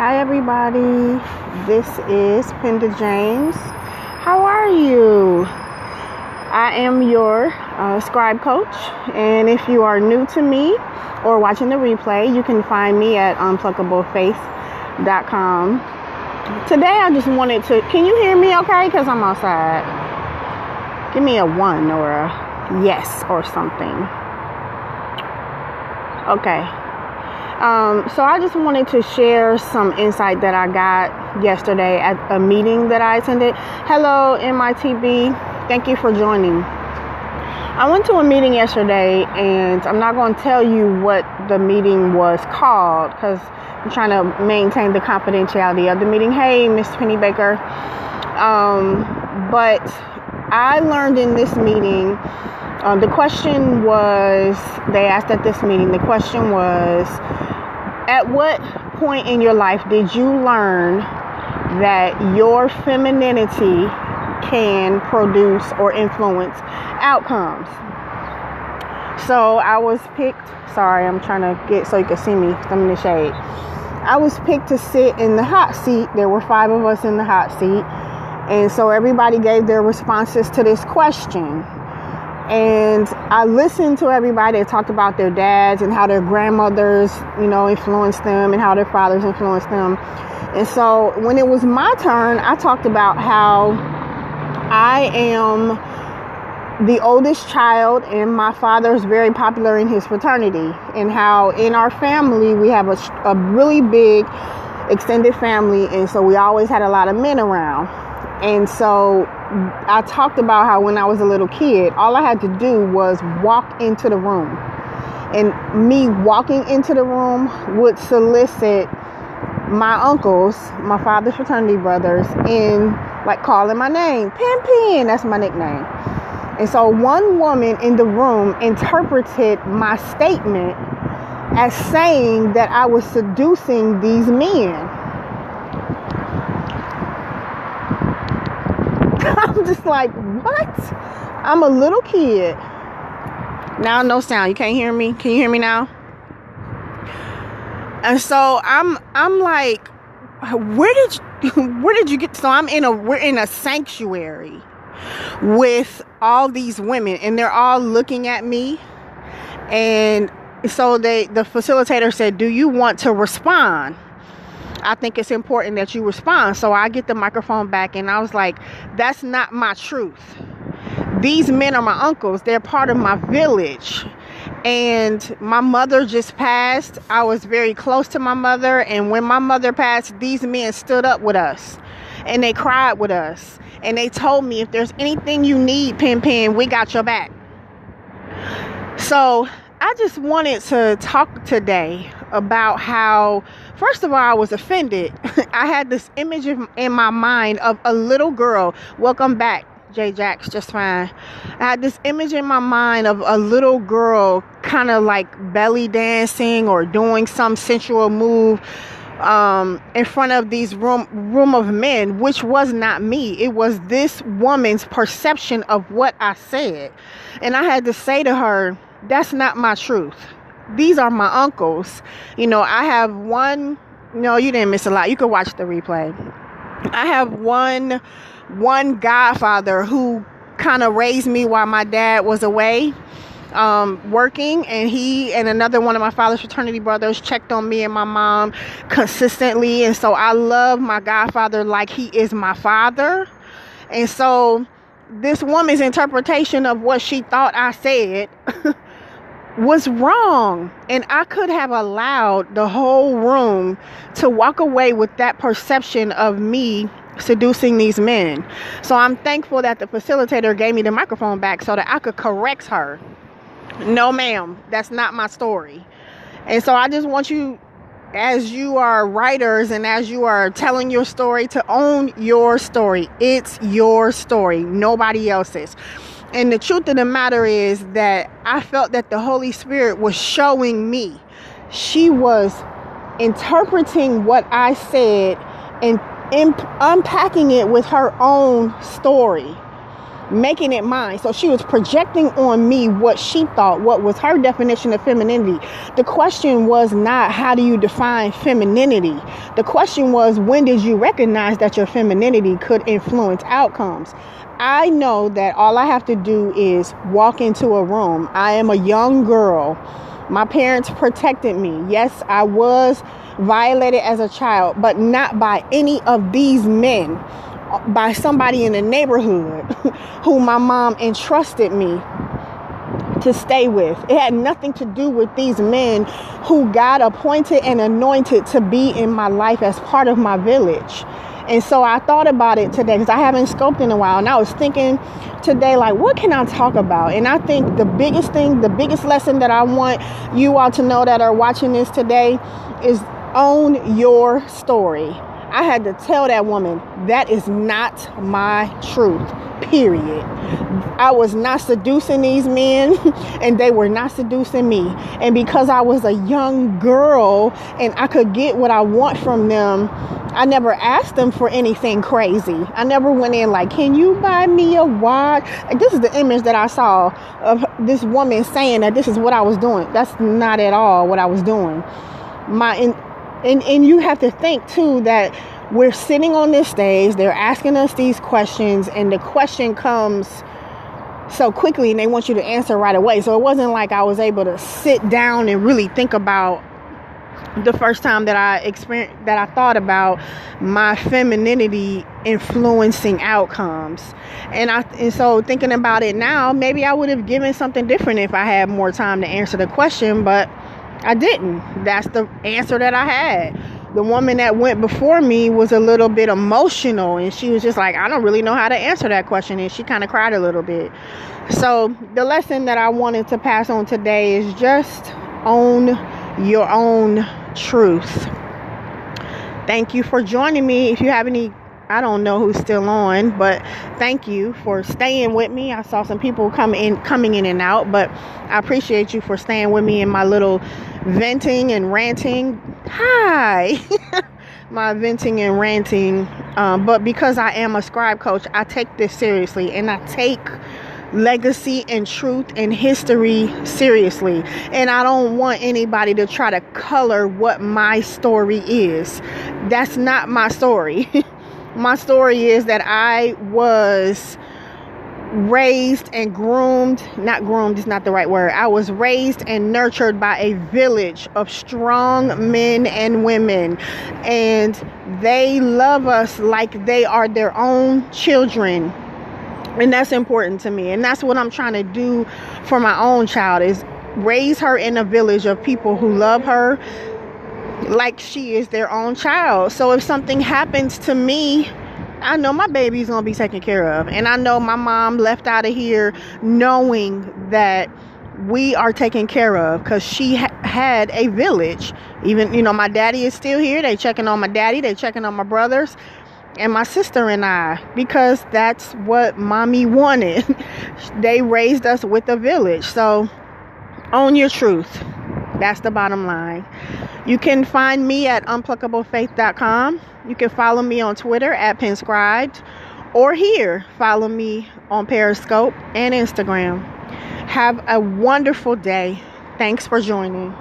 Hi everybody, this is Penda James. How are you? I am your scribe coach, and if you are new to me or watching the replay, you can find me at unpluckablefaith.com. Today I just wanted to, can you hear me okay? Because I'm outside. Give me a 1 or a yes or something. Okay. So I just wanted to share some insight that I got yesterday at a meeting that I attended. Hello, MITB. Thank you for joining. I went to a meeting yesterday, and I'm not going to tell you what the meeting was called because I'm trying to maintain the confidentiality of the meeting. Hey, Miss Penny Baker. But I learned in this meeting, the question was, they asked at this meeting, the question was, at what point in your life did you learn that your femininity can produce or influence outcomes? So I was picked, sorry, I'm trying to get so you can see me, I'm in the shade. I was picked to sit in the hot seat. There were 5 of us in the hot seat. And so everybody gave their responses to this question. And I listened to everybody that talked about their dads and how their grandmothers, influenced them and how their fathers influenced them. And so when it was my turn, I talked about how I am the oldest child and my father is very popular in his fraternity, and how in our family we have a really big extended family. And so we always had a lot of men around. And so I talked about how when I was a little kid, all I had to do was walk into the room. And me walking into the room would solicit my uncles, my father's fraternity brothers, in like calling my name. Pin, that's my nickname. And so one woman in the room interpreted my statement as saying that I was seducing these men. I'm just like, what? I'm a little kid. Now no sound. You can't hear me? Can you hear me now? And so I'm like, where did you get? So we're in a sanctuary with all these women, and they're all looking at me. And so the facilitator said, do you want to respond? I think it's important that you respond. So I get the microphone back, and I was like, that's not my truth. These men are my uncles. They're part of my village. And my mother just passed. I was very close to my mother. And when my mother passed, these men stood up with us and they cried with us. And they told me, if there's anything you need, Pin, we got your back. So I just wanted to talk today about how, first of all, I was offended. I had this image in my mind of a little girl. Welcome back, J Jax, just fine. I had this image in my mind of a little girl kind of like belly dancing or doing some sensual move in front of these room of men, which was not me. It was this woman's perception of what I said. And I had to say to her, that's not my truth. These are my uncles. I have one, no, you didn't miss a lot. You could watch the replay. I have one godfather who kind of raised me while my dad was away working, and he and another one of my father's fraternity brothers checked on me and my mom consistently. And so I love my godfather like he is my father. And so this woman's interpretation of what she thought I said was wrong, and I could have allowed the whole room to walk away with that perception of me seducing these men. So I'm thankful that the facilitator gave me the microphone back so that I could correct her. No, ma'am, that's not my story. And so I just want you, as you are writers and as you are telling your story, to own your story. It's your story, nobody else's. And the truth of the matter is that I felt that the Holy Spirit was showing me. She was interpreting what I said and unpacking it with her own story. making it mine. So she was projecting on me what she thought, what was her definition of femininity. The question was not, how do you define femininity? The question was, when did you recognize that your femininity could influence outcomes? I know that all I have to do is walk into a room. I am a young girl. My parents protected me. Yes, I was violated as a child, but not by any of these men, by somebody in the neighborhood who my mom entrusted me to stay with. It had nothing to do with these men who God appointed and anointed to be in my life as part of my village. And so I thought about it today because I haven't scoped in a while. And I was thinking today, like, what can I talk about? And I think the biggest lesson that I want you all to know that are watching this today is own your story. I had to tell that woman, that is not my truth, period. I was not seducing these men and they were not seducing me. And because I was a young girl and I could get what I want from them, I never asked them for anything crazy. I never went in like, can you buy me a watch? Like, this is the image that I saw of this woman saying that this is what I was doing. That's not at all what I was doing. And you have to think too that we're sitting on this stage, they're asking us these questions, and the question comes so quickly and they want you to answer right away. So it wasn't like I was able to sit down and really think about the first time that I thought about my femininity influencing outcomes. And so thinking about it now, maybe I would have given something different if I had more time to answer the question, but I didn't. That's the answer that I had. The woman that went before me was a little bit emotional, and she was just like, I don't really know how to answer that question, and she kind of cried a little bit. So the lesson that I wanted to pass on today is just own your own truth. Thank you for joining me. If you have any, I don't know who's still on, but thank you for staying with me. I saw some people coming in and out, but I appreciate you for staying with me in my little venting and ranting. Hi. My venting and ranting. But because I am a scribe coach, I take this seriously, and I take legacy and truth and history seriously. And I don't want anybody to try to color what my story is. That's not my story. My story is that I was raised and groomed, not groomed is not the right word. I was raised and nurtured by a village of strong men and women, and they love us like they are their own children. And that's important to me. And that's what I'm trying to do for my own child, is raise her in a village of people who love her like she is their own child. So if something happens to me, I know my baby's gonna be taken care of. And I know my mom left out of here knowing that we are taken care of, because she had a village. Even, my daddy is still here. They checking on my daddy. They checking on my brothers and my sister and I, because that's what mommy wanted. They raised us with a village. So own your truth. That's the bottom line. You can find me at unpluckablefaith.com. You can follow me on Twitter at Penscribed, or here, follow me on Periscope and Instagram. Have a wonderful day. Thanks for joining.